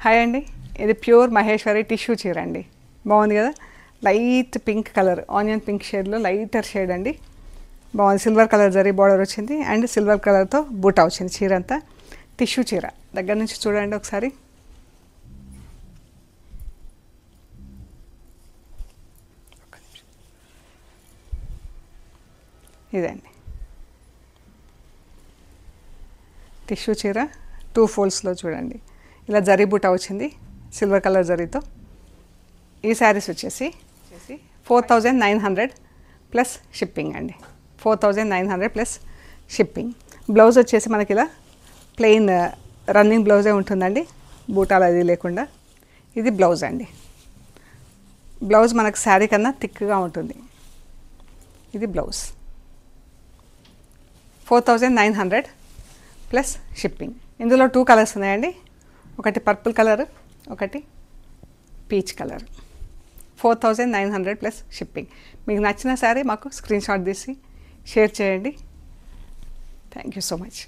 Hi అండి, ఇది pure Maheshwari tissue చీర అండి. బాగుంది కదా, light pink colour, onion pink షేడ్లో లైటర్ షేడ్ అండి. బాగుంది, సిల్వర్ కలర్ జరీ బార్డర్ వచ్చింది అండ్ సిల్వర్ కలర్తో బూటా వచ్చింది. చీర అంతా టిష్యూ చీర. దగ్గర నుంచి చూడండి ఒకసారి. ఇదండి టిష్యూ చీర, 2 ఫోల్డ్స్లో చూడండి. ఇలా జరీ బూటా వచ్చింది సిల్వర్ కలర్ జరీతో. ఈ శారీస్ వచ్చేసి 4900 ప్లస్ షిప్పింగ్ అండి. 4900 ప్లస్ షిప్పింగ్. బ్లౌజ్ వచ్చేసి మనకి ఇలా ప్లెయిన్ రన్నింగ్ బ్లౌజే ఉంటుందండి, బూటాలు అది లేకుండా. ఇది బ్లౌజ్ అండి. బ్లౌజ్ మనకు శారీ కన్నా థిక్గా ఉంటుంది. ఇది బ్లౌజ్. 4900 plus shipping. ఇందులో 2 కలర్స్ ఉన్నాయండి, ఒకటి పర్పుల్ కలర్, ఒకటి పీచ్ కలర్. 4900 plus shipping. మీకు నచ్చిన శారీ మాకు స్క్రీన్ షాట్ తీసి షేర్ చేయండి. Thank you so much.